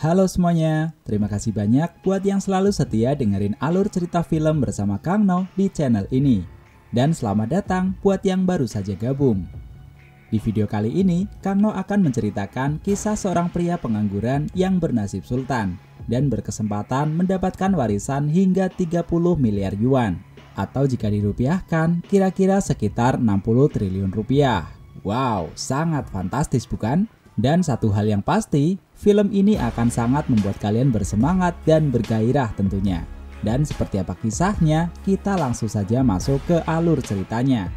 Halo semuanya, terima kasih banyak buat yang selalu setia dengerin alur cerita film bersama Kang No di channel ini. Dan selamat datang buat yang baru saja gabung. Di video kali ini, Kang No akan menceritakan kisah seorang pria pengangguran yang bernasib sultan dan berkesempatan mendapatkan warisan hingga 30 miliar yuan. Atau jika dirupiahkan, kira-kira sekitar 60 triliun rupiah. Wow, sangat fantastis bukan? Dan satu hal yang pasti, film ini akan sangat membuat kalian bersemangat dan bergairah tentunya. Dan seperti apa kisahnya, kita langsung saja masuk ke alur ceritanya.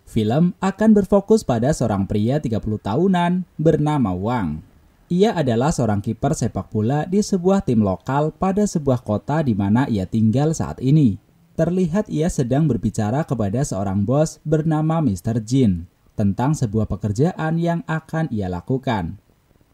Film akan berfokus pada seorang pria 30 tahunan bernama Wang. Ia adalah seorang kiper sepak bola di sebuah tim lokal pada sebuah kota di mana ia tinggal saat ini. Terlihat ia sedang berbicara kepada seorang bos bernama Mr. Jin tentang sebuah pekerjaan yang akan ia lakukan.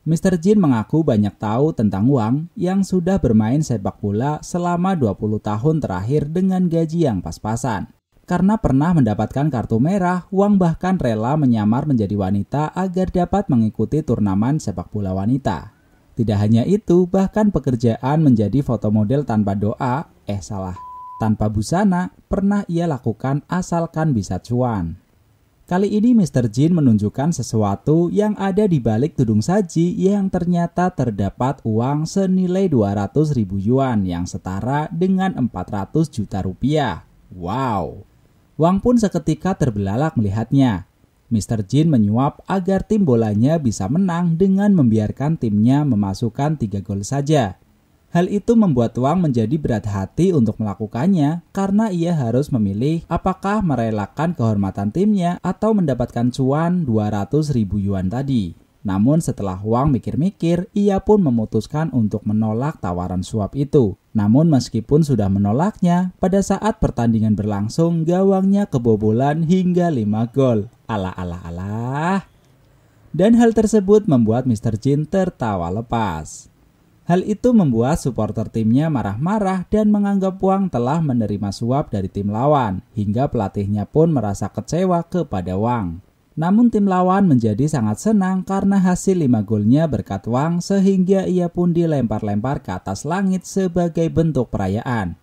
Mr. Jin mengaku banyak tahu tentang Wang yang sudah bermain sepak bola selama 20 tahun terakhir dengan gaji yang pas-pasan. Karena pernah mendapatkan kartu merah, Wang bahkan rela menyamar menjadi wanita agar dapat mengikuti turnamen sepak bola wanita. Tidak hanya itu, bahkan pekerjaan menjadi foto model tanpa busana pernah ia lakukan asalkan bisa cuan. Kali ini Mr. Jin menunjukkan sesuatu yang ada di balik tudung saji yang ternyata terdapat uang senilai 200.000 yuan yang setara dengan 400 juta rupiah. Wow! Wang pun seketika terbelalak melihatnya. Mr. Jin menyuap agar tim bolanya bisa menang dengan membiarkan timnya memasukkan 3 gol saja. Hal itu membuat Wang menjadi berat hati untuk melakukannya karena ia harus memilih apakah merelakan kehormatan timnya atau mendapatkan cuan 200.000 yuan tadi. Namun setelah Wang mikir-mikir, ia pun memutuskan untuk menolak tawaran suap itu. Namun meskipun sudah menolaknya, pada saat pertandingan berlangsung gawangnya kebobolan hingga 5 gol. Alah. Dan hal tersebut membuat Mr. Jin tertawa lepas. Hal itu membuat supporter timnya marah-marah dan menganggap Wang telah menerima suap dari tim lawan, hingga pelatihnya pun merasa kecewa kepada Wang. Namun tim lawan menjadi sangat senang karena hasil 5 golnya berkat Wang sehingga ia pun dilempar-lempar ke atas langit sebagai bentuk perayaan.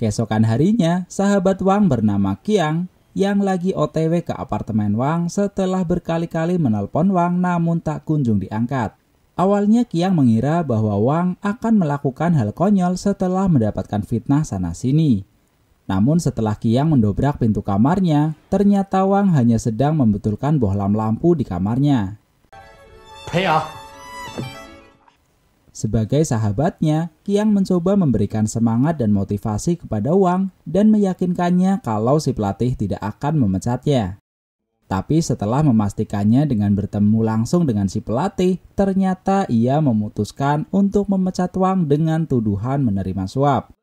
Keesokan harinya, sahabat Wang bernama Qiang yang lagi OTW ke apartemen Wang setelah berkali-kali menelpon Wang namun tak kunjung diangkat. Awalnya Qiang mengira bahwa Wang akan melakukan hal konyol setelah mendapatkan fitnah sana-sini. Namun setelah Qiang mendobrak pintu kamarnya, ternyata Wang hanya sedang membetulkan bohlam lampu di kamarnya. Sebagai sahabatnya, Qiang mencoba memberikan semangat dan motivasi kepada Wang dan meyakinkannya kalau si pelatih tidak akan memecatnya. Tapi setelah memastikannya dengan bertemu langsung dengan si pelatih, ternyata ia memutuskan untuk memecat Wang dengan tuduhan menerima suap.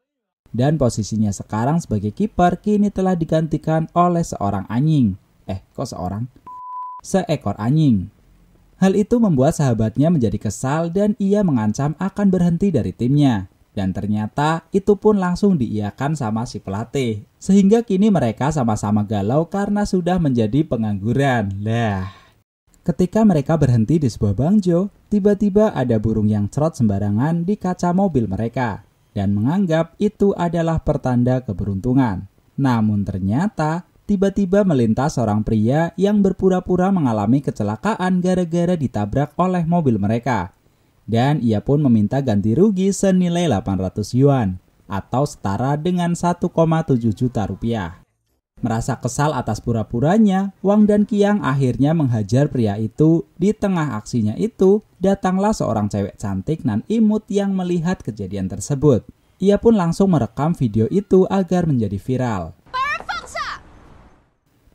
Dan posisinya sekarang sebagai kiper kini telah digantikan oleh seekor anjing. Hal itu membuat sahabatnya menjadi kesal dan ia mengancam akan berhenti dari timnya. Dan ternyata itu pun langsung diiyakan sama si pelatih. Sehingga kini mereka sama-sama galau karena sudah menjadi pengangguran. Ketika mereka berhenti di sebuah bangjo, tiba-tiba ada burung yang cerot sembarangan di kaca mobil mereka dan menganggap itu adalah pertanda keberuntungan. Namun ternyata tiba-tiba melintas seorang pria yang berpura-pura mengalami kecelakaan gara-gara ditabrak oleh mobil mereka. Dan ia pun meminta ganti rugi senilai 800 yuan atau setara dengan 1,7 juta rupiah. Merasa kesal atas pura-puranya, Wang dan Qiang akhirnya menghajar pria itu. Di tengah aksinya itu, datanglah seorang cewek cantik nan imut yang melihat kejadian tersebut. Ia pun langsung merekam video itu agar menjadi viral.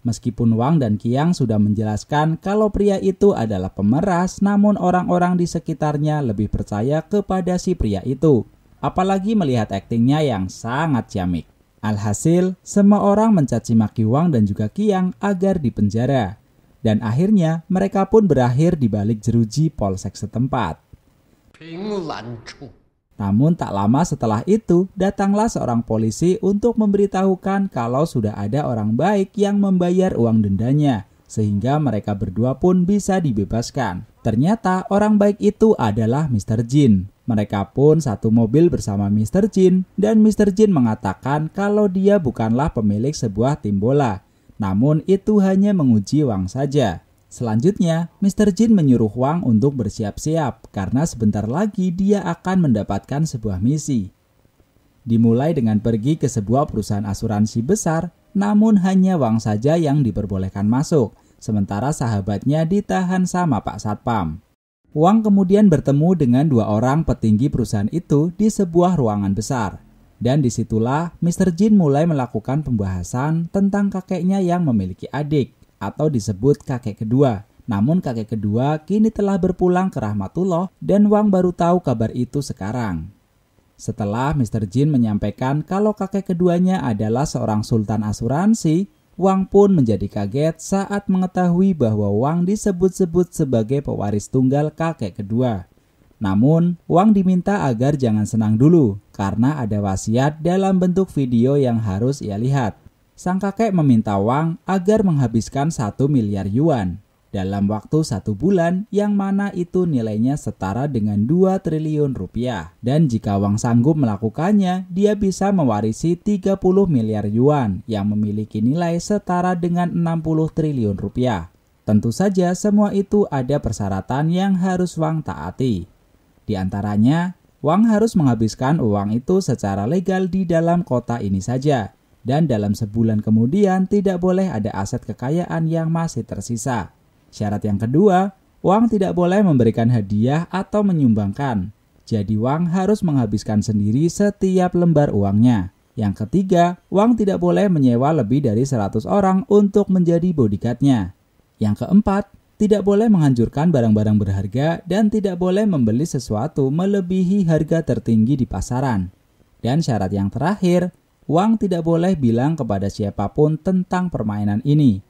Meskipun Wang dan Qiang sudah menjelaskan kalau pria itu adalah pemeras, namun orang-orang di sekitarnya lebih percaya kepada si pria itu. Apalagi melihat aktingnya yang sangat ciamik. Alhasil, semua orang mencaci maki Wang dan juga Qiang agar dipenjara. Dan akhirnya mereka pun berakhir di balik jeruji polsek setempat. Namun tak lama setelah itu, datanglah seorang polisi untuk memberitahukan kalau sudah ada orang baik yang membayar uang dendanya sehingga mereka berdua pun bisa dibebaskan. Ternyata orang baik itu adalah Mr. Jin. Mereka pun satu mobil bersama Mr. Jin, dan Mr. Jin mengatakan kalau dia bukanlah pemilik sebuah tim bola, namun itu hanya menguji Wang saja. Selanjutnya, Mr. Jin menyuruh Wang untuk bersiap-siap karena sebentar lagi dia akan mendapatkan sebuah misi. Dimulai dengan pergi ke sebuah perusahaan asuransi besar, namun hanya Wang saja yang diperbolehkan masuk, sementara sahabatnya ditahan sama Pak Satpam. Wang kemudian bertemu dengan dua orang petinggi perusahaan itu di sebuah ruangan besar. Dan disitulah Mr. Jin mulai melakukan pembahasan tentang kakeknya yang memiliki adik, atau disebut kakek kedua. Namun kakek kedua kini telah berpulang ke rahmatullah dan Wang baru tahu kabar itu sekarang. Setelah Mr. Jin menyampaikan kalau kakek keduanya adalah seorang sultan asuransi, Wang pun menjadi kaget saat mengetahui bahwa Wang disebut-sebut sebagai pewaris tunggal kakek kedua. Namun, Wang diminta agar jangan senang dulu karena ada wasiat dalam bentuk video yang harus ia lihat. Sang kakek meminta Wang agar menghabiskan 1 miliar yuan dalam waktu 1 bulan, yang mana itu nilainya setara dengan 2 triliun rupiah. Dan jika Wang sanggup melakukannya, dia bisa mewarisi 30 miliar yuan yang memiliki nilai setara dengan 60 triliun rupiah. Tentu saja semua itu ada persyaratan yang harus Wang taati. Di antaranya, Wang harus menghabiskan uang itu secara legal di dalam kota ini saja. Dan dalam sebulan kemudian tidak boleh ada aset kekayaan yang masih tersisa. Syarat yang kedua, Wang tidak boleh memberikan hadiah atau menyumbangkan. Jadi Wang harus menghabiskan sendiri setiap lembar uangnya. Yang ketiga, Wang tidak boleh menyewa lebih dari 100 orang untuk menjadi bodyguard-nya. Yang keempat, tidak boleh menghancurkan barang-barang berharga dan tidak boleh membeli sesuatu melebihi harga tertinggi di pasaran. Dan syarat yang terakhir, Wang tidak boleh bilang kepada siapapun tentang permainan ini.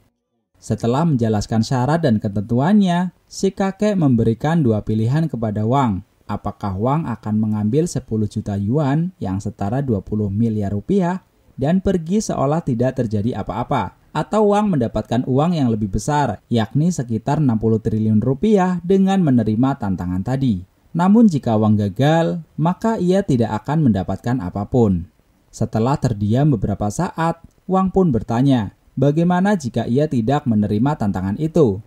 Setelah menjelaskan syarat dan ketentuannya, si kakek memberikan 2 pilihan kepada Wang. Apakah Wang akan mengambil 10 juta yuan yang setara 20 miliar rupiah dan pergi seolah tidak terjadi apa-apa, atau Wang mendapatkan uang yang lebih besar, yakni sekitar 60 triliun rupiah dengan menerima tantangan tadi. Namun jika Wang gagal, maka ia tidak akan mendapatkan apapun. Setelah terdiam beberapa saat, Wang pun bertanya, bagaimana jika ia tidak menerima tantangan itu?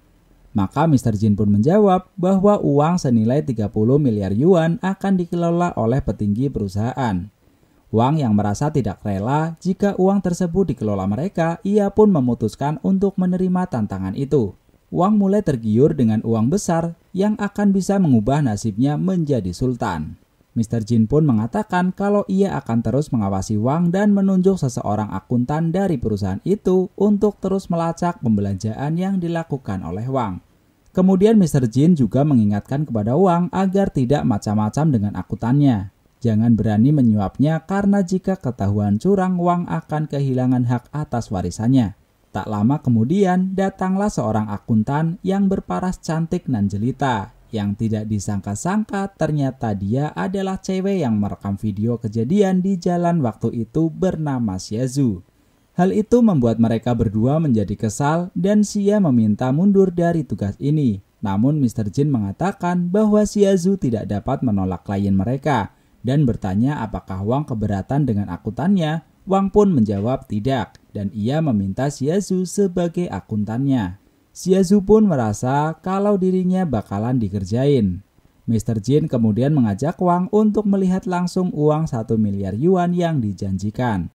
Maka Mr. Jin pun menjawab bahwa uang senilai 30 miliar yuan akan dikelola oleh petinggi perusahaan. Wang yang merasa tidak rela jika uang tersebut dikelola mereka, ia pun memutuskan untuk menerima tantangan itu. Wang mulai tergiur dengan uang besar yang akan bisa mengubah nasibnya menjadi sultan. Mr. Jin pun mengatakan kalau ia akan terus mengawasi Wang dan menunjuk seseorang akuntan dari perusahaan itu untuk terus melacak pembelanjaan yang dilakukan oleh Wang. Kemudian Mr. Jin juga mengingatkan kepada Wang agar tidak macam-macam dengan akuntannya. Jangan berani menyuapnya karena jika ketahuan curang, Wang akan kehilangan hak atas warisannya. Tak lama kemudian datanglah seorang akuntan yang berparas cantik nan jelita. Yang tidak disangka-sangka ternyata dia adalah cewek yang merekam video kejadian di jalan waktu itu bernama Xiaozu. Hal itu membuat mereka berdua menjadi kesal dan Xia meminta mundur dari tugas ini. Namun Mr. Jin mengatakan bahwa Xiaozu tidak dapat menolak klien mereka dan bertanya apakah Wang keberatan dengan akuntannya. Wang pun menjawab tidak dan ia meminta Xiaozu sebagai akuntannya. Xiaozu pun merasa kalau dirinya bakalan dikerjain. Mr. Jin kemudian mengajak Wang untuk melihat langsung uang 1 miliar yuan yang dijanjikan.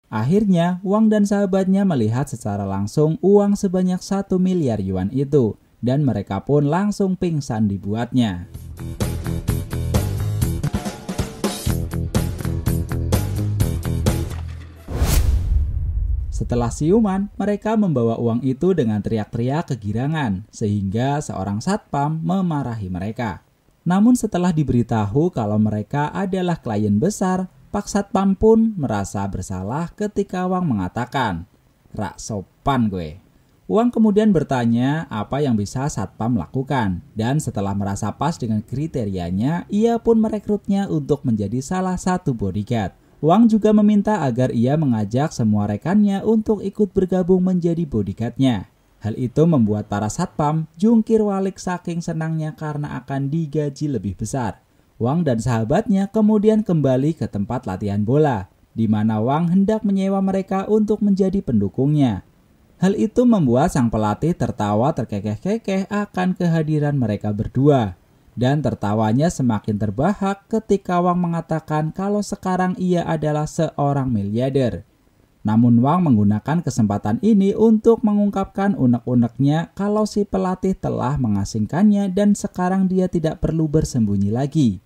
Akhirnya, Wang dan sahabatnya melihat secara langsung uang sebanyak 1 miliar yuan itu, dan mereka pun langsung pingsan dibuatnya. Setelah siuman, mereka membawa uang itu dengan teriak-teriak kegirangan, sehingga seorang satpam memarahi mereka. Namun setelah diberitahu kalau mereka adalah klien besar, Pak Satpam pun merasa bersalah ketika Wang mengatakan, "Rak sopan gue." Wang kemudian bertanya apa yang bisa Satpam lakukan, dan setelah merasa pas dengan kriterianya, ia pun merekrutnya untuk menjadi salah satu bodyguard. Wang juga meminta agar ia mengajak semua rekannya untuk ikut bergabung menjadi bodyguard-nya. Hal itu membuat para satpam jungkir balik saking senangnya karena akan digaji lebih besar. Wang dan sahabatnya kemudian kembali ke tempat latihan bola, di mana Wang hendak menyewa mereka untuk menjadi pendukungnya. Hal itu membuat sang pelatih tertawa terkekeh-kekeh akan kehadiran mereka berdua. Dan tertawanya semakin terbahak ketika Wang mengatakan kalau sekarang ia adalah seorang miliarder. Namun Wang menggunakan kesempatan ini untuk mengungkapkan unek-uneknya kalau si pelatih telah mengasingkannya dan sekarang dia tidak perlu bersembunyi lagi.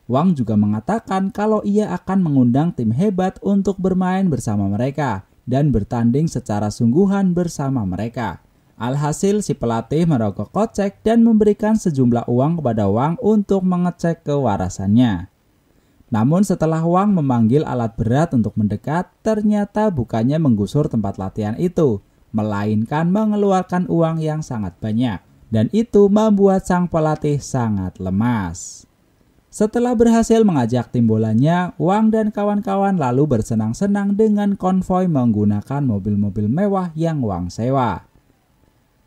Wang juga mengatakan kalau ia akan mengundang tim hebat untuk bermain bersama mereka dan bertanding secara sungguhan bersama mereka. Alhasil si pelatih merogoh kocek dan memberikan sejumlah uang kepada Wang untuk mengecek kewarasannya. Namun setelah Wang memanggil alat berat untuk mendekat, ternyata bukannya menggusur tempat latihan itu, melainkan mengeluarkan uang yang sangat banyak. Dan itu membuat sang pelatih sangat lemas. Setelah berhasil mengajak tim bolanya, Wang dan kawan-kawan lalu bersenang-senang dengan konvoi menggunakan mobil-mobil mewah yang Wang sewa.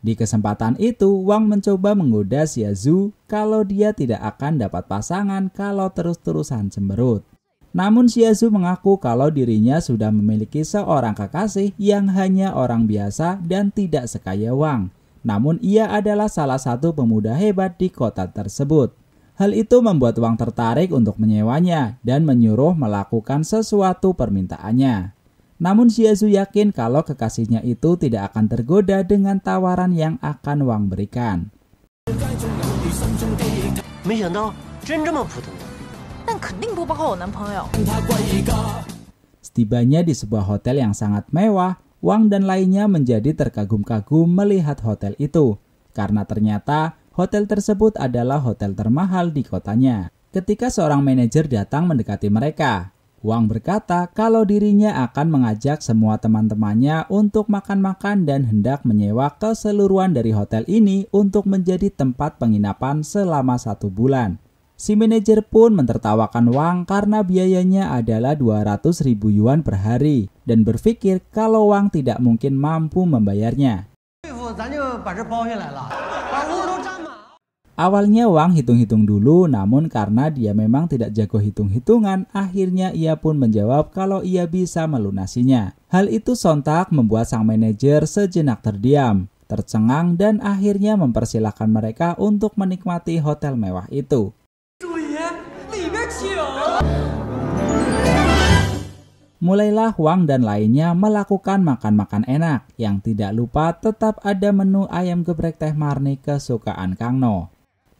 Di kesempatan itu, Wang mencoba menggoda Xia Zhu kalau dia tidak akan dapat pasangan kalau terus-terusan cemberut. Namun Xia Zhu mengaku kalau dirinya sudah memiliki seorang kekasih yang hanya orang biasa dan tidak sekaya Wang. Namun ia adalah salah satu pemuda hebat di kota tersebut. Hal itu membuat Wang tertarik untuk menyewanya dan menyuruh melakukan sesuatu permintaannya. Namun Xia Zhu yakin kalau kekasihnya itu tidak akan tergoda dengan tawaran yang akan Wang berikan. Setibanya di sebuah hotel yang sangat mewah, Wang dan lainnya menjadi terkagum-kagum melihat hotel itu. Karena ternyata hotel tersebut adalah hotel termahal di kotanya. Ketika seorang manajer datang mendekati mereka, Wang berkata kalau dirinya akan mengajak semua teman-temannya untuk makan-makan dan hendak menyewa keseluruhan dari hotel ini untuk menjadi tempat penginapan selama 1 bulan. Si manajer pun mentertawakan Wang karena biayanya adalah 200.000 yuan per hari dan berpikir kalau Wang tidak mungkin mampu membayarnya. Awalnya Wang hitung-hitung dulu, namun karena dia memang tidak jago hitung-hitungan, akhirnya ia pun menjawab kalau ia bisa melunasinya. Hal itu sontak membuat sang manajer sejenak terdiam, tercengang dan akhirnya mempersilahkan mereka untuk menikmati hotel mewah itu. Mulailah Wang dan lainnya melakukan makan-makan enak, yang tidak lupa tetap ada menu ayam geprek teh marni kesukaan Kang No.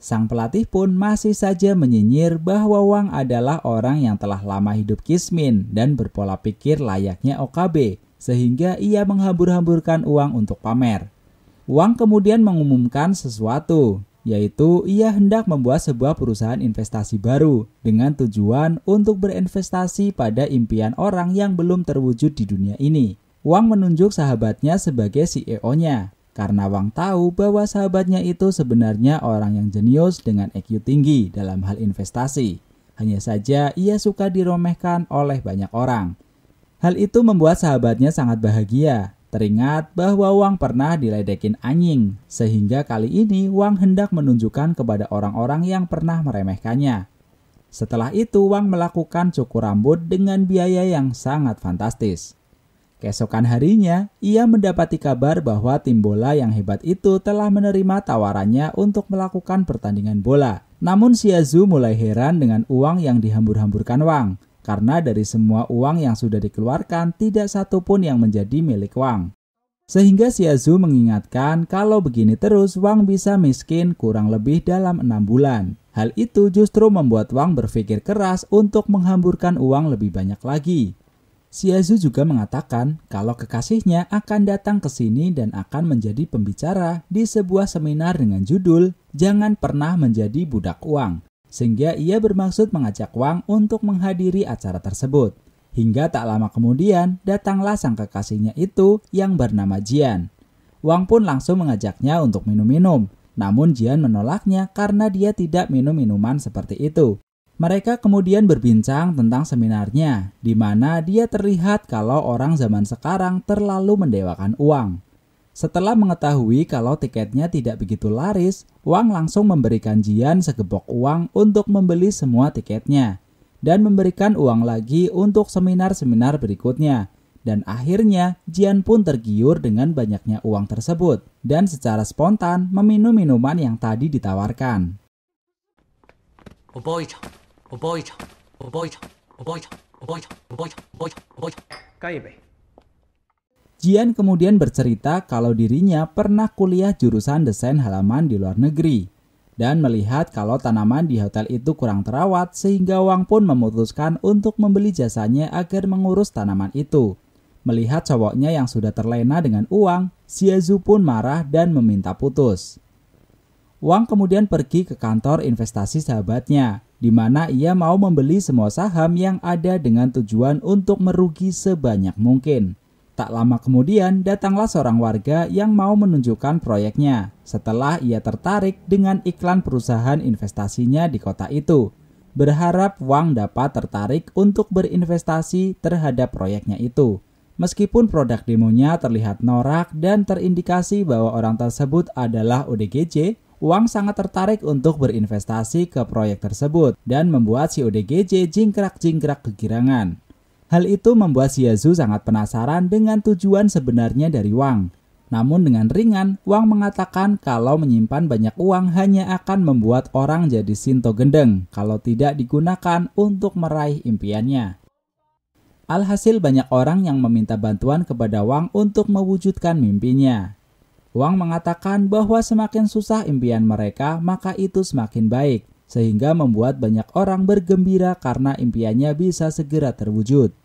Sang pelatih pun masih saja menyinyir bahwa Wang adalah orang yang telah lama hidup kismin dan berpola pikir layaknya OKB, sehingga ia menghambur-hamburkan uang untuk pamer. Wang kemudian mengumumkan sesuatu, yaitu ia hendak membuat sebuah perusahaan investasi baru dengan tujuan untuk berinvestasi pada impian orang yang belum terwujud di dunia ini. Wang menunjuk sahabatnya sebagai CEO-nya. Karena Wang tahu bahwa sahabatnya itu sebenarnya orang yang jenius dengan IQ tinggi dalam hal investasi. Hanya saja ia suka diremehkan oleh banyak orang. Hal itu membuat sahabatnya sangat bahagia. Teringat bahwa Wang pernah diledekin anjing, sehingga kali ini Wang hendak menunjukkan kepada orang-orang yang pernah meremehkannya. Setelah itu Wang melakukan cukur rambut dengan biaya yang sangat fantastis. Keesokan harinya, ia mendapati kabar bahwa tim bola yang hebat itu telah menerima tawarannya untuk melakukan pertandingan bola. Namun Xia Zhu mulai heran dengan uang yang dihambur-hamburkan Wang, karena dari semua uang yang sudah dikeluarkan tidak satu pun yang menjadi milik Wang. Sehingga Xia Zhu mengingatkan kalau begini terus Wang bisa miskin kurang lebih dalam 6 bulan. Hal itu justru membuat Wang berpikir keras untuk menghamburkan uang lebih banyak lagi. Xia Zhu juga mengatakan kalau kekasihnya akan datang ke sini dan akan menjadi pembicara di sebuah seminar dengan judul "Jangan Pernah Menjadi Budak Uang", sehingga ia bermaksud mengajak Wang untuk menghadiri acara tersebut. Hingga tak lama kemudian datanglah sang kekasihnya itu yang bernama Jian. Wang pun langsung mengajaknya untuk minum-minum, namun Jian menolaknya karena dia tidak minum minuman seperti itu. Mereka kemudian berbincang tentang seminarnya, di mana dia terlihat kalau orang zaman sekarang terlalu mendewakan uang. Setelah mengetahui kalau tiketnya tidak begitu laris, Wang langsung memberikan Jian segepok uang untuk membeli semua tiketnya dan memberikan uang lagi untuk seminar-seminar berikutnya. Dan akhirnya Jian pun tergiur dengan banyaknya uang tersebut dan secara spontan meminum minuman yang tadi ditawarkan. Jian kemudian bercerita kalau dirinya pernah kuliah jurusan desain halaman di luar negeri dan melihat kalau tanaman di hotel itu kurang terawat sehingga Wang pun memutuskan untuk membeli jasanya agar mengurus tanaman itu. Melihat cowoknya yang sudah terlena dengan uang, Xiaozu pun marah dan meminta putus. Wang kemudian pergi ke kantor investasi sahabatnya, di mana ia mau membeli semua saham yang ada dengan tujuan untuk merugi sebanyak mungkin. Tak lama kemudian datanglah seorang warga yang mau menunjukkan proyeknya setelah ia tertarik dengan iklan perusahaan investasinya di kota itu. Berharap Wang dapat tertarik untuk berinvestasi terhadap proyeknya itu. Meskipun produk demonya terlihat norak dan terindikasi bahwa orang tersebut adalah ODGJ, Wang sangat tertarik untuk berinvestasi ke proyek tersebut dan membuat si ODGJ jingkrak-jingkrak kegirangan. Hal itu membuat Xiaozu sangat penasaran dengan tujuan sebenarnya dari Wang. Namun dengan ringan, Wang mengatakan kalau menyimpan banyak uang hanya akan membuat orang jadi sinto gendeng kalau tidak digunakan untuk meraih impiannya. Alhasil banyak orang yang meminta bantuan kepada Wang untuk mewujudkan mimpinya. Wang mengatakan bahwa semakin susah impian mereka, maka itu semakin baik, sehingga membuat banyak orang bergembira karena impiannya bisa segera terwujud.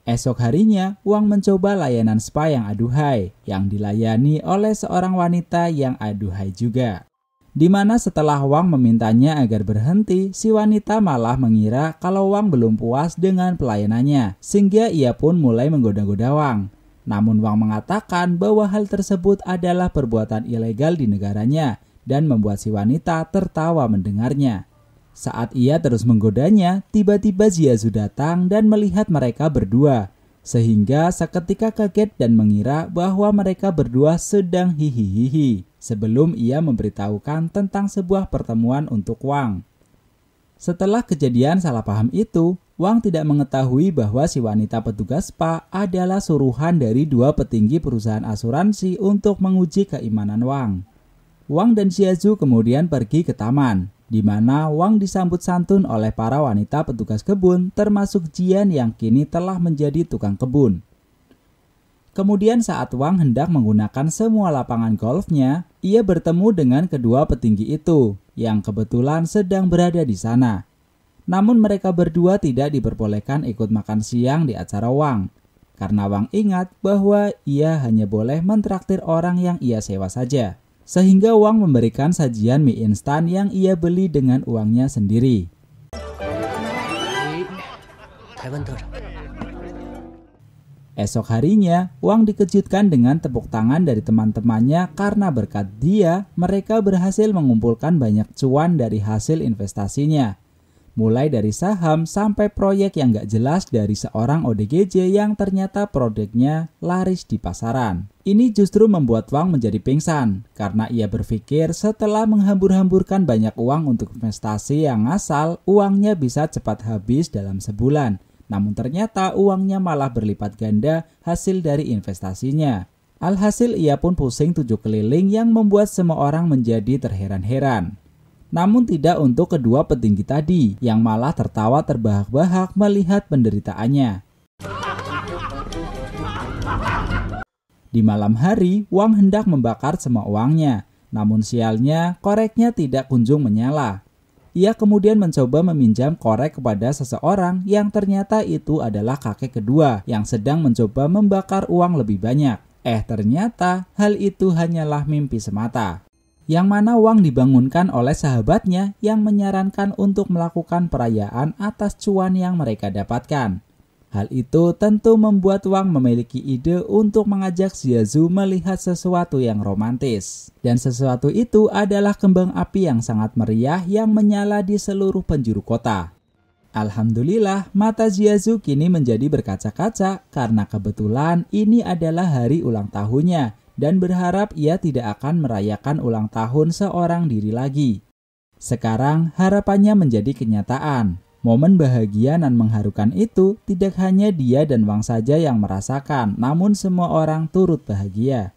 Esok harinya, Wang mencoba layanan spa yang aduhai, yang dilayani oleh seorang wanita yang aduhai juga. Di mana setelah Wang memintanya agar berhenti, si wanita malah mengira kalau Wang belum puas dengan pelayanannya, sehingga ia pun mulai menggoda-goda Wang. Namun Wang mengatakan bahwa hal tersebut adalah perbuatan ilegal di negaranya dan membuat si wanita tertawa mendengarnya. Saat ia terus menggodanya, tiba-tiba Xiaozu datang dan melihat mereka berdua, sehingga seketika kaget dan mengira bahwa mereka berdua sedang hihihihi. Sebelum ia memberitahukan tentang sebuah pertemuan untuk Wang. Setelah kejadian salah paham itu, Wang tidak mengetahui bahwa si wanita petugas spa adalah suruhan dari dua petinggi perusahaan asuransi untuk menguji keimanan Wang. Wang dan Xiaozu kemudian pergi ke taman, di mana Wang disambut santun oleh para wanita petugas kebun, termasuk Jian yang kini telah menjadi tukang kebun. Kemudian saat Wang hendak menggunakan semua lapangan golfnya, ia bertemu dengan kedua petinggi itu, yang kebetulan sedang berada di sana. Namun mereka berdua tidak diperbolehkan ikut makan siang di acara Wang, karena Wang ingat bahwa ia hanya boleh mentraktir orang yang ia sewa saja. Sehingga Wang memberikan sajian mie instan yang ia beli dengan uangnya sendiri. Esok harinya, Wang dikejutkan dengan tepuk tangan dari teman-temannya karena berkat dia, mereka berhasil mengumpulkan banyak cuan dari hasil investasinya. Mulai dari saham sampai proyek yang gak jelas dari seorang ODGJ yang ternyata produknya laris di pasaran. Ini justru membuat Wang menjadi pingsan, karena ia berpikir setelah menghambur-hamburkan banyak uang untuk investasi yang ngasal, uangnya bisa cepat habis dalam sebulan. Namun ternyata uangnya malah berlipat ganda hasil dari investasinya. Alhasil ia pun pusing 7 keliling yang membuat semua orang menjadi terheran-heran. Namun tidak untuk kedua petinggi tadi yang malah tertawa terbahak-bahak melihat penderitaannya. Di malam hari, Wang hendak membakar semua uangnya. Namun sialnya, koreknya tidak kunjung menyala. Ia kemudian mencoba meminjam korek kepada seseorang yang ternyata itu adalah kakek kedua yang sedang mencoba membakar uang lebih banyak. Ternyata hal itu hanyalah mimpi semata. Yang mana Wang dibangunkan oleh sahabatnya yang menyarankan untuk melakukan perayaan atas cuan yang mereka dapatkan. Hal itu tentu membuat Wang memiliki ide untuk mengajak Xiaozu melihat sesuatu yang romantis. Dan sesuatu itu adalah kembang api yang sangat meriah yang menyala di seluruh penjuru kota. Alhamdulillah, mata Jiazu kini menjadi berkaca-kaca karena kebetulan ini adalah hari ulang tahunnya dan berharap ia tidak akan merayakan ulang tahun seorang diri lagi. Sekarang harapannya menjadi kenyataan. Momen bahagia dan mengharukan itu tidak hanya dia dan Wang saja yang merasakan, namun semua orang turut bahagia.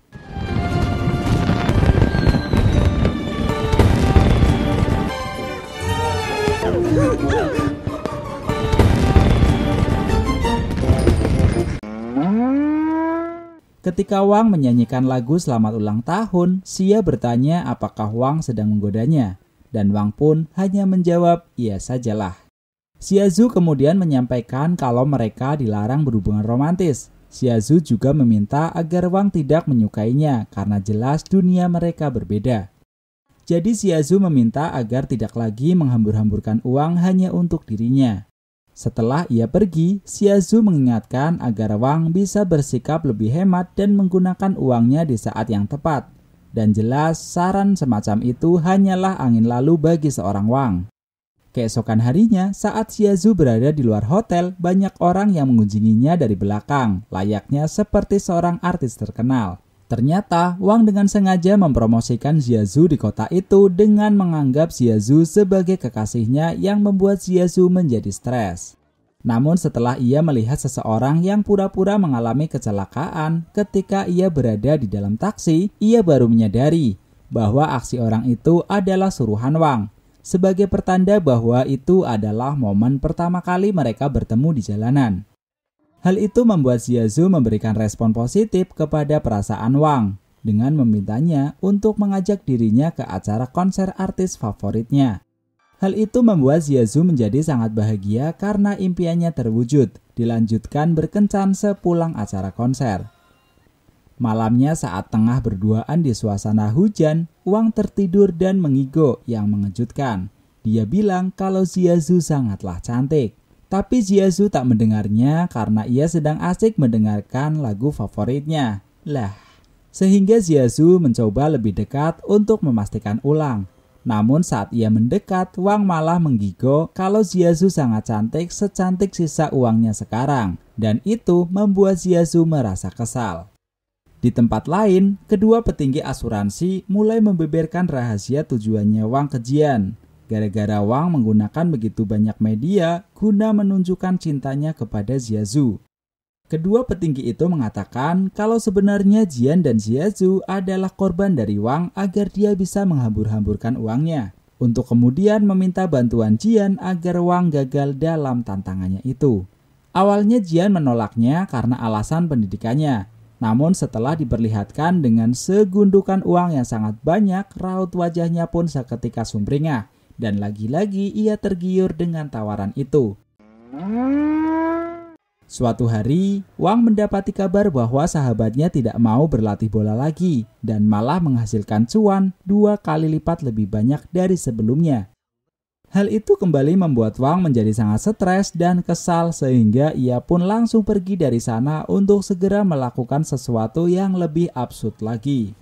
Ketika Wang menyanyikan lagu selamat ulang tahun, Xia bertanya apakah Wang sedang menggodanya. Dan Wang pun hanya menjawab, iya sajalah. Xiaozu kemudian menyampaikan kalau mereka dilarang berhubungan romantis. Xiaozu juga meminta agar Wang tidak menyukainya karena jelas dunia mereka berbeda. Jadi Xiaozu meminta agar tidak lagi menghambur-hamburkan uang hanya untuk dirinya. Setelah ia pergi, Xiaozu mengingatkan agar Wang bisa bersikap lebih hemat dan menggunakan uangnya di saat yang tepat. Dan jelas saran semacam itu hanyalah angin lalu bagi seorang Wang. Keesokan harinya, saat Xiaozu berada di luar hotel, banyak orang yang mengunjunginya dari belakang, layaknya seperti seorang artis terkenal. Ternyata, Wang dengan sengaja mempromosikan Xiaozu di kota itu dengan menganggap Xiaozu sebagai kekasihnya yang membuat Xiaozu menjadi stres. Namun setelah ia melihat seseorang yang pura-pura mengalami kecelakaan ketika ia berada di dalam taksi, ia baru menyadari bahwa aksi orang itu adalah suruhan Wang. Sebagai pertanda bahwa itu adalah momen pertama kali mereka bertemu di jalanan. Hal itu membuat Xiaozu memberikan respon positif kepada perasaan Wang dengan memintanya untuk mengajak dirinya ke acara konser artis favoritnya. Hal itu membuat Xiaozu menjadi sangat bahagia karena impiannya terwujud, dilanjutkan berkencan sepulang acara konser. Malamnya saat tengah berduaan di suasana hujan, Wang tertidur dan mengigo yang mengejutkan. Dia bilang kalau Xiaozu sangatlah cantik. Tapi Xiaozu tak mendengarnya karena ia sedang asik mendengarkan lagu favoritnya. Sehingga Xiaozu mencoba lebih dekat untuk memastikan ulang. Namun saat ia mendekat, Wang malah menggigo kalau Xiaozu sangat cantik secantik sisa uangnya sekarang. Dan itu membuat Xiaozu merasa kesal. Di tempat lain, kedua petinggi asuransi mulai membeberkan rahasia tujuannya Wang ke Jian. Gara-gara Wang menggunakan begitu banyak media guna menunjukkan cintanya kepada Xiaozu. Kedua petinggi itu mengatakan kalau sebenarnya Jian dan Xiaozu adalah korban dari Wang agar dia bisa menghambur-hamburkan uangnya. Untuk kemudian meminta bantuan Jian agar Wang gagal dalam tantangannya itu. Awalnya Jian menolaknya karena alasan pendidikannya. Namun setelah diperlihatkan dengan segundukan uang yang sangat banyak, raut wajahnya pun seketika sumringah. Dan lagi-lagi ia tergiur dengan tawaran itu. Suatu hari, Wang mendapati kabar bahwa sahabatnya tidak mau berlatih bola lagi dan malah menghasilkan cuan 2 kali lipat lebih banyak dari sebelumnya. Hal itu kembali membuat Wang menjadi sangat stres dan kesal sehingga ia pun langsung pergi dari sana untuk segera melakukan sesuatu yang lebih absurd lagi.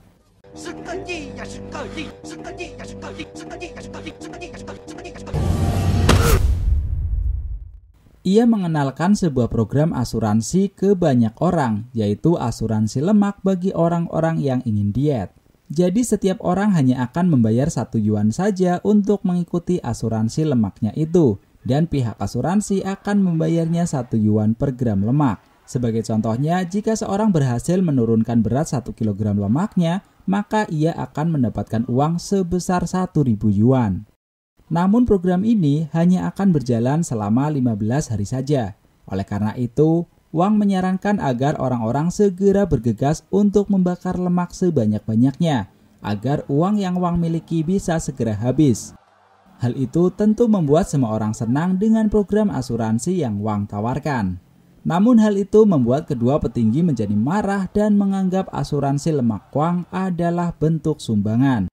Ia mengenalkan sebuah program asuransi ke banyak orang, yaitu asuransi lemak bagi orang-orang yang ingin diet. Jadi setiap orang hanya akan membayar 1 yuan saja untuk mengikuti asuransi lemaknya itu, dan pihak asuransi akan membayarnya 1 yuan per gram lemak. Sebagai contohnya, jika seorang berhasil menurunkan berat 1 kg lemaknya, maka ia akan mendapatkan uang sebesar 1.000 yuan. Namun program ini hanya akan berjalan selama 15 hari saja. Oleh karena itu, Wang menyarankan agar orang-orang segera bergegas untuk membakar lemak sebanyak-banyaknya, agar uang yang Wang miliki bisa segera habis. Hal itu tentu membuat semua orang senang dengan program asuransi yang Wang tawarkan. Namun hal itu membuat kedua petinggi menjadi marah dan menganggap asuransi lemak Wang adalah bentuk sumbangan.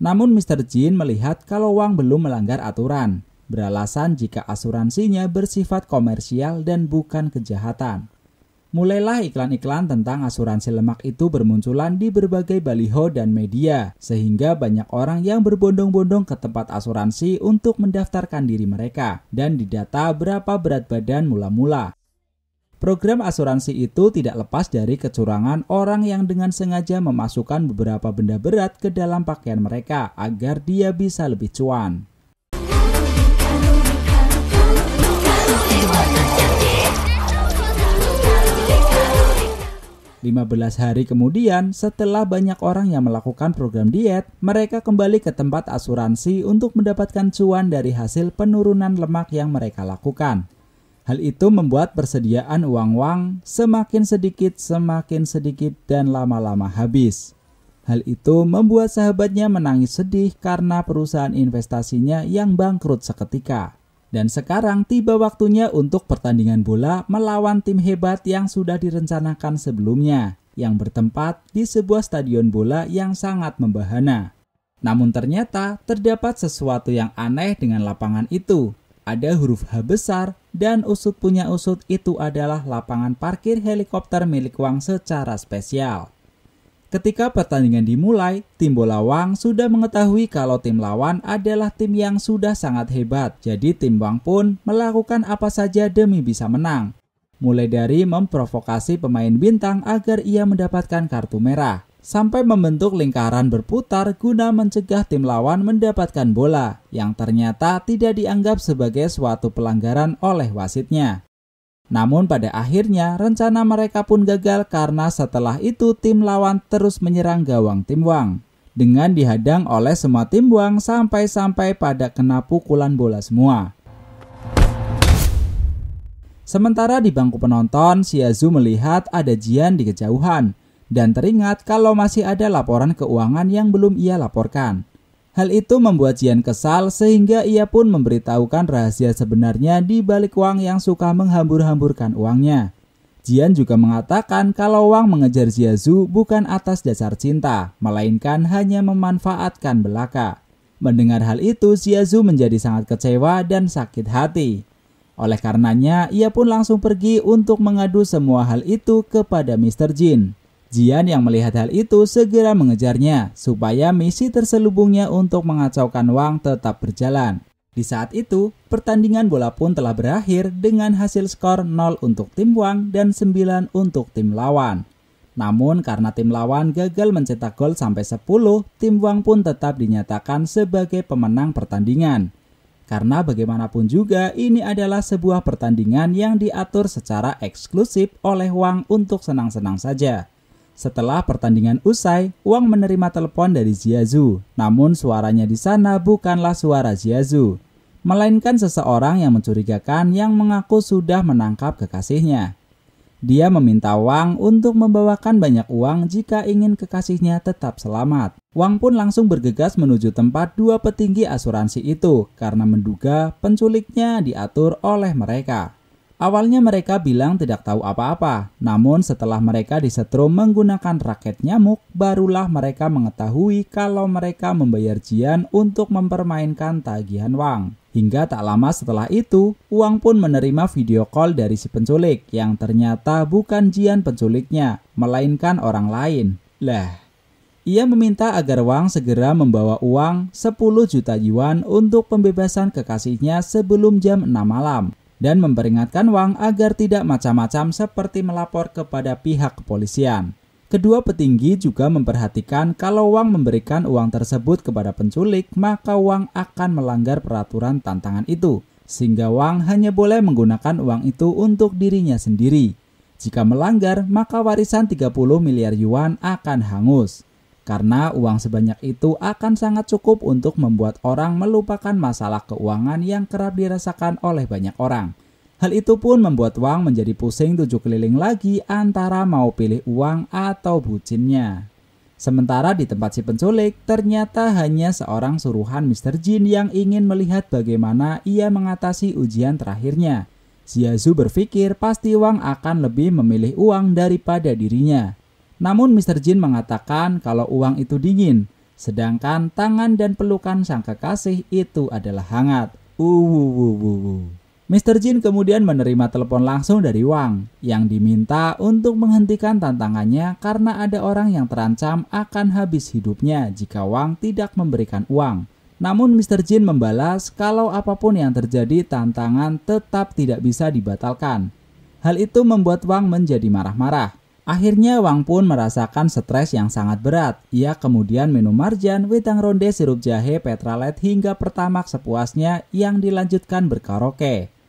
Namun Mr. Jin melihat kalau Wang belum melanggar aturan, beralasan jika asuransinya bersifat komersial dan bukan kejahatan. Mulailah iklan-iklan tentang asuransi lemak itu bermunculan di berbagai baliho dan media, sehingga banyak orang yang berbondong-bondong ke tempat asuransi untuk mendaftarkan diri mereka dan didata berapa berat badan mula-mula. Program asuransi itu tidak lepas dari kecurangan orang yang dengan sengaja memasukkan beberapa benda berat ke dalam pakaian mereka agar dia bisa lebih cuan. 15 hari kemudian, setelah banyak orang yang melakukan program diet, mereka kembali ke tempat asuransi untuk mendapatkan cuan dari hasil penurunan lemak yang mereka lakukan. Hal itu membuat persediaan uang semakin sedikit dan lama-lama habis. Hal itu membuat sahabatnya menangis sedih karena perusahaan investasinya yang bangkrut seketika. Dan sekarang tiba waktunya untuk pertandingan bola melawan tim hebat yang sudah direncanakan sebelumnya, yang bertempat di sebuah stadion bola yang sangat membahana. Namun ternyata terdapat sesuatu yang aneh dengan lapangan itu. Ada huruf H besar dan usut punya usut itu adalah lapangan parkir helikopter milik Wang secara spesial. Ketika pertandingan dimulai, tim bola Wang sudah mengetahui kalau tim lawan adalah tim yang sudah sangat hebat. Jadi tim Wang pun melakukan apa saja demi bisa menang. Mulai dari memprovokasi pemain bintang agar ia mendapatkan kartu merah, sampai membentuk lingkaran berputar guna mencegah tim lawan mendapatkan bola, yang ternyata tidak dianggap sebagai suatu pelanggaran oleh wasitnya. Namun pada akhirnya rencana mereka pun gagal karena setelah itu tim lawan terus menyerang gawang tim Wang. Dengan dihadang oleh semua tim Wang sampai-sampai pada kena pukulan bola semua. Sementara di bangku penonton, Xiaozu melihat ada Jian di kejauhan dan teringat kalau masih ada laporan keuangan yang belum ia laporkan. Hal itu membuat Jian kesal sehingga ia pun memberitahukan rahasia sebenarnya di balik Wang yang suka menghambur-hamburkan uangnya. Jian juga mengatakan kalau Wang mengejar Xiaozu bukan atas dasar cinta, melainkan hanya memanfaatkan belaka. Mendengar hal itu, Xiaozu menjadi sangat kecewa dan sakit hati. Oleh karenanya, ia pun langsung pergi untuk mengadu semua hal itu kepada Mr. Jin. Jian yang melihat hal itu segera mengejarnya supaya misi terselubungnya untuk mengacaukan Wang tetap berjalan. Di saat itu, pertandingan bola pun telah berakhir dengan hasil skor 0 untuk tim Wang dan 9 untuk tim lawan. Namun karena tim lawan gagal mencetak gol sampai 10, tim Wang pun tetap dinyatakan sebagai pemenang pertandingan. Karena bagaimanapun juga ini adalah sebuah pertandingan yang diatur secara eksklusif oleh Wang untuk senang-senang saja. Setelah pertandingan usai, Wang menerima telepon dari Xiaozu. Namun suaranya di sana bukanlah suara Xiaozu, melainkan seseorang yang mencurigakan yang mengaku sudah menangkap kekasihnya. Dia meminta Wang untuk membawakan banyak uang jika ingin kekasihnya tetap selamat. Wang pun langsung bergegas menuju tempat dua petinggi asuransi itu karena menduga penculiknya diatur oleh mereka. Awalnya mereka bilang tidak tahu apa-apa, namun setelah mereka disetrum menggunakan raket nyamuk, barulah mereka mengetahui kalau mereka membayar Jian untuk mempermainkan tagihan Wang. Hingga tak lama setelah itu, Wang pun menerima video call dari si penculik yang ternyata bukan Jian penculiknya, melainkan orang lain. Lah, ia meminta agar Wang segera membawa uang 10 juta yuan untuk pembebasan kekasihnya sebelum jam 6 malam. Dan memperingatkan Wang agar tidak macam-macam seperti melapor kepada pihak kepolisian. Kedua petinggi juga memperhatikan kalau Wang memberikan uang tersebut kepada penculik, maka Wang akan melanggar peraturan tantangan itu, sehingga Wang hanya boleh menggunakan uang itu untuk dirinya sendiri. Jika melanggar, maka warisan 30 miliar yuan akan hangus. Karena uang sebanyak itu akan sangat cukup untuk membuat orang melupakan masalah keuangan yang kerap dirasakan oleh banyak orang. Hal itu pun membuat Wang menjadi pusing 7 keliling lagi antara mau pilih uang atau bucinnya. Sementara di tempat si penculik, ternyata hanya seorang suruhan Mr. Jin yang ingin melihat bagaimana ia mengatasi ujian terakhirnya. Xiaozu berpikir pasti Wang akan lebih memilih uang daripada dirinya. Namun Mr. Jin mengatakan kalau uang itu dingin, sedangkan tangan dan pelukan sang kekasih itu adalah hangat. Mr. Jin kemudian menerima telepon langsung dari Wang yang diminta untuk menghentikan tantangannya karena ada orang yang terancam akan habis hidupnya jika Wang tidak memberikan uang. Namun Mr. Jin membalas kalau apapun yang terjadi tantangan tetap tidak bisa dibatalkan. Hal itu membuat Wang menjadi marah-marah. Akhirnya Wang pun merasakan stres yang sangat berat. Ia kemudian minum marjan, wedang ronde, sirup jahe, petralet hingga pertamax sepuasnya yang dilanjutkan berkaraoke.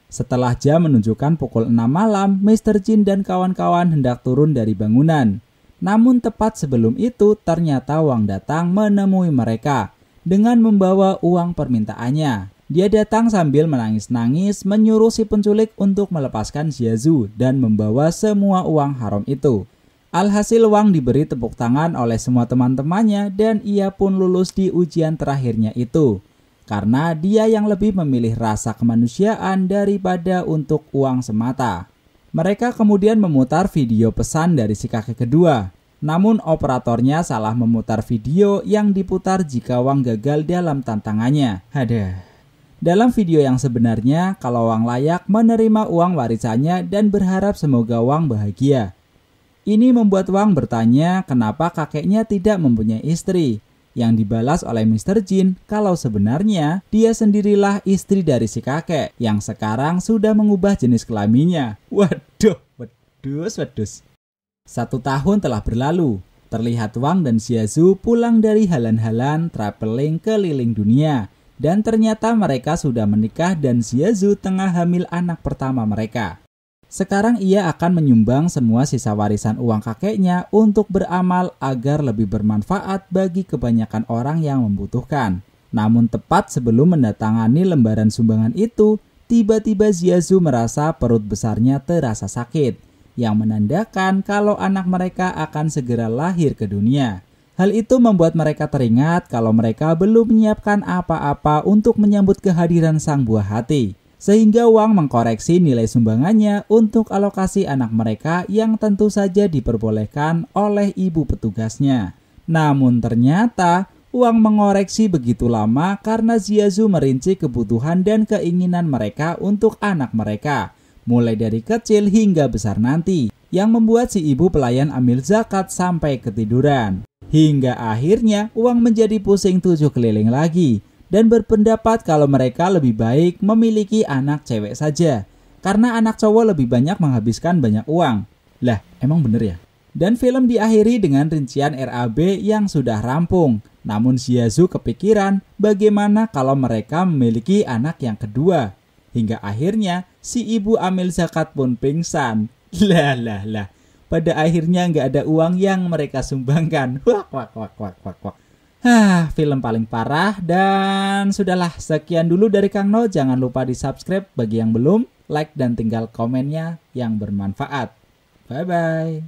Setelah jam menunjukkan pukul 6 malam, Mr. Jin dan kawan-kawan hendak turun dari bangunan. Namun tepat sebelum itu ternyata Wang datang menemui mereka dengan membawa uang permintaannya. Dia datang sambil menangis-nangis menyuruh si penculik untuk melepaskan Xiaozu dan membawa semua uang haram itu. Alhasil Wang diberi tepuk tangan oleh semua teman-temannya dan ia pun lulus di ujian terakhirnya itu. Karena dia yang lebih memilih rasa kemanusiaan daripada untuk uang semata. Mereka kemudian memutar video pesan dari si kakek kedua. Namun operatornya salah memutar video yang diputar jika Wang gagal dalam tantangannya. Dalam video yang sebenarnya, kalau Wang layak menerima uang warisannya dan berharap semoga Wang bahagia. Ini membuat Wang bertanya kenapa kakeknya tidak mempunyai istri. Yang dibalas oleh Mr. Jin kalau sebenarnya dia sendirilah istri dari si kakek yang sekarang sudah mengubah jenis kelaminnya. Waduh. 1 tahun telah berlalu. Terlihat Wang dan Xiaozu pulang dari halan-halan traveling keliling dunia. Dan ternyata mereka sudah menikah dan Xiaozu tengah hamil anak pertama mereka. Sekarang ia akan menyumbang semua sisa warisan uang kakeknya untuk beramal agar lebih bermanfaat bagi kebanyakan orang yang membutuhkan. Namun tepat sebelum mendatangani lembaran sumbangan itu, tiba-tiba Xiaozu merasa perut besarnya terasa sakit, yang menandakan kalau anak mereka akan segera lahir ke dunia. Hal itu membuat mereka teringat kalau mereka belum menyiapkan apa-apa untuk menyambut kehadiran sang buah hati. Sehingga Wang mengkoreksi nilai sumbangannya untuk alokasi anak mereka yang tentu saja diperbolehkan oleh ibu petugasnya. Namun ternyata Wang mengoreksi begitu lama karena Xiaozu merinci kebutuhan dan keinginan mereka untuk anak mereka, mulai dari kecil hingga besar nanti, yang membuat si ibu pelayan ambil zakat sampai ketiduran. Hingga akhirnya Wang menjadi pusing 7 keliling lagi dan berpendapat kalau mereka lebih baik memiliki anak cewek saja karena anak cowok lebih banyak menghabiskan banyak uang. Lah, emang bener ya? Dan film diakhiri dengan rincian RAB yang sudah rampung. Namun Xiaozu kepikiran bagaimana kalau mereka memiliki anak yang kedua. Hingga akhirnya si ibu amil zakat pun pingsan. Lah. Pada akhirnya nggak ada uang yang mereka sumbangkan. Wak. Film paling parah. Dan sudahlah, sekian dulu dari Kang No. Jangan lupa di subscribe bagi yang belum, like dan tinggal komennya yang bermanfaat. Bye bye.